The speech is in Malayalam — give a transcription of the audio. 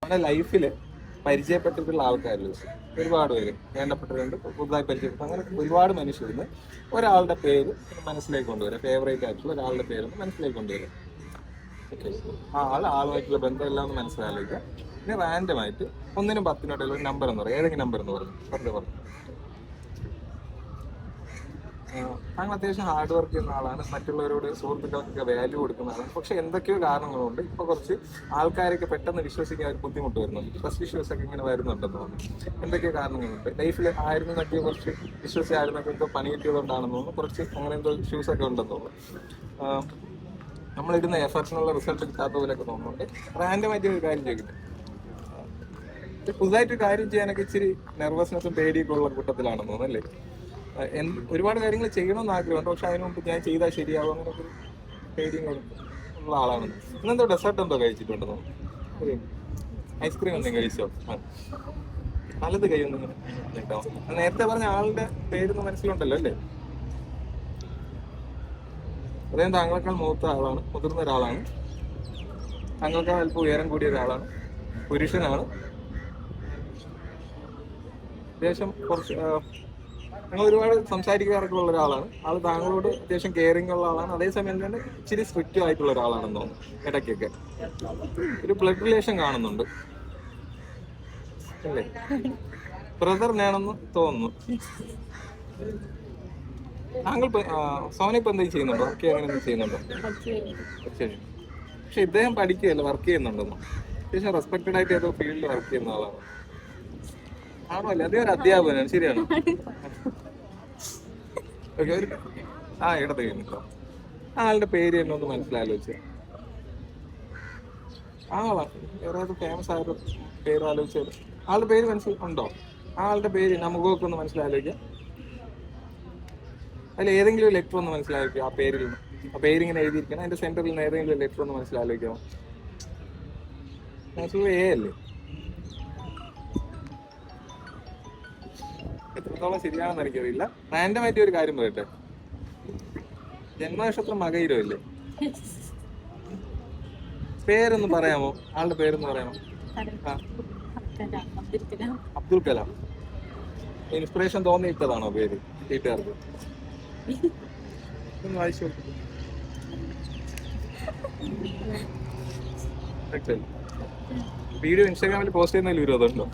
നമ്മുടെ ലൈഫിൽ പരിചയപ്പെട്ടിട്ടുള്ള ആൾക്കാരിൽ ഒരുപാട് പേര് വേണ്ടപ്പെട്ടവരുണ്ട്, പുതുതായി പരിചയപ്പെട്ടു, അങ്ങനെ ഒരുപാട് മനുഷ്യരുന്ന് ഒരാളുടെ പേര് മനസ്സിലേക്ക് കൊണ്ടുവരാം. ഫേവറേറ്റ് ആയിട്ടുള്ള ഒരാളുടെ പേരൊന്ന് മനസ്സിലേക്ക് കൊണ്ടുവരാം. ഓക്കെ, ആളുമായിട്ടുള്ള ബന്ധം എല്ലാം ഒന്ന് മനസ്സിലാക്കുക. പിന്നെ റാൻഡമായിട്ട് 1-നും 10-നും ഇടയിൽ ഒരു നമ്പർ എന്ന് പറയും. ഏതെങ്കിലും നമ്പർ എന്ന് പറഞ്ഞു പറഞ്ഞു. താങ്കൾ അത്യാവശ്യം ഹാർഡ് വർക്ക് ചെയ്യുന്ന ആളാണ്, മറ്റുള്ളവരോട് സുഹൃത്തുക്കൾക്കൊക്കെ വാല്യൂ കൊടുക്കുന്ന ആളാണ്. പക്ഷെ എന്തൊക്കെയോ കാരണങ്ങളുണ്ട് ഇപ്പോൾ കുറച്ച് ആൾക്കാരൊക്കെ പെട്ടെന്ന് വിശ്വസിക്കാൻ ഒരു ബുദ്ധിമുട്ട് വരുന്നുണ്ട്. ട്രസ്റ്റ് ഇഷ്യൂസ് ഒക്കെ ഇങ്ങനെ വരുന്നുണ്ടെന്ന് തോന്നുന്നു. എന്തൊക്കെയോ കാരണങ്ങളുണ്ട്. ലൈഫിൽ ആയിരുന്നൊക്കെ കുറച്ച് വിശ്വസിച്ചായിരുന്നൊക്കെ എന്തോ പണി കിട്ടിയതുകൊണ്ടാണെന്ന് തോന്നുന്നു. കുറച്ച് അങ്ങനെ എന്തോ ഇഷ്യൂസ് ഒക്കെ ഉണ്ടെന്ന് തോന്നുന്നു. നമ്മളിടുന്ന എഫർട്ടിനുള്ള റിസൾട്ട് കിട്ടാത്ത പോലെയൊക്കെ തോന്നുന്നുണ്ട്. റാൻഡമായിട്ട് ഒരു കാര്യം ചെയ്തിട്ട് പുതുതായിട്ട് കാര്യം ചെയ്യാനൊക്കെ ഇച്ചിരി നെർവസ്നെസ്സും പേടിയൊക്കെ ഉള്ള കൂട്ടത്തിലാണെന്ന് തോന്നുന്നു അല്ലേ? ഒരുപാട് കാര്യങ്ങൾ ചെയ്യണമെന്ന് ആഗ്രഹമുണ്ട്, പക്ഷെ അതിന് മുമ്പ് ഞാൻ ചെയ്താൽ ശരിയാവും അങ്ങനെ ഒരു പേടിയും ഉള്ള ആളാണ്. ഇന്നെന്തോ ഡെസേർട്ട് എന്തോ കഴിച്ചിട്ടുണ്ടെന്നോ? ഐസ്ക്രീം എന്തെങ്കിലും കഴിച്ചോ? നല്ലത് കഴിയുന്നു കേട്ടോ. നേരത്തെ പറഞ്ഞ ആളുടെ പേരൊന്ന് മനസ്സിലുണ്ടല്ലോ അല്ലേ? അദ്ദേഹം താങ്കളെക്കാൾ മുതിർന്ന ഒരാളാണ്. താങ്കളെക്കാൾ അല്പം ഉയരം കൂടിയ ഒരാളാണ്, പുരുഷനാണ്. അത്യാവശ്യം കുറച്ച് ഞങ്ങൾ ഒരുപാട് സംസാരിക്കാറൊക്കെ ഉള്ള ഒരാളാണ്. ആള് താങ്കളോട് അത്യാവശ്യം കെയറിങ് ഉള്ള ആളാണ്. അതേസമയം തന്നെ ഇച്ചിരി സ്ട്രിക്റ്റ് ആയിട്ടുള്ള ഒരാളാണെന്ന് തോന്നുന്നു. ഇടയ്ക്കൊക്കെ ഒരു ബ്ലഡ് റിലേഷൻ കാണുന്നുണ്ട് അല്ലേ? ബ്രദറിനാണെന്ന് തോന്നുന്നു. താങ്കൾ സോന ഇപ്പൊ എന്തെങ്കിലും ചെയ്യുന്നുണ്ടോ? വർക്ക് അങ്ങനെ ചെയ്യുന്നുണ്ടോ? ശരി. പക്ഷെ ഇദ്ദേഹം പഠിക്കുകയല്ല, വർക്ക് ചെയ്യുന്നുണ്ടെന്നോ? അത്യാവശ്യം റെസ്പെക്റ്റഡ് ആയിട്ട് ഏതോ ഫീൽഡിൽ വർക്ക് ചെയ്യുന്ന ആളാണ്. ആണോ അല്ലേ? അതേ ഒരു അധ്യാപകനാണ്. ശരിയാണ്. ഇടത് കഴിഞ്ഞിട്ടോ. ആളുടെ പേര് തന്നെ ഒന്ന് മനസ്സിലാലോചിച്ച്. വേറെ ഫേമസ് ആയൊരു പേര് ആലോചിച്ചത്. ആളുടെ പേര് മനസ്സിലുണ്ടോ? ആളുടെ പേര് നമുക്കൊക്കെ ഒന്ന് മനസ്സിലാലോചിക്കാം. അതിൽ ഏതെങ്കിലും ഒരു ലെറ്റർ ഒന്ന് മനസ്സിലാക്കുക. ആ പേരിൽ നിന്ന്, ആ പേരിങ്ങനെ എഴുതിയിരിക്കണം, അതിന്റെ സെന്ററിൽ നിന്ന് ഏതെങ്കിലും ലെറ്റർ ഒന്ന് മനസ്സിലാലോചിക്കാമോ? എ അല്ലേ? എത്രത്തോളം ശരിയാണെന്ന് എനിക്കറിയില്ല. റാൻഡമായിട്ട് ഒരു കാര്യം പറയട്ടെ, ജന്മനക്ഷത്രം മകയിരോ ഇല്ലേ? പേരൊന്ന് പറയാമോ? ആളുടെ പേരൊന്ന് പറയാമോ? അബ്ദുൽ കലാം. ഇൻസ്പിറേഷൻ തോന്നിയിട്ടതാണോ പേര് വീട്ടുകാർക്ക്? ഒന്ന് വായിച്ചു. വീഡിയോ ഇൻസ്റ്റാഗ്രാമിൽ പോസ്റ്റ് ചെയ്യുന്നതിൽ വിരോധമുണ്ടോ?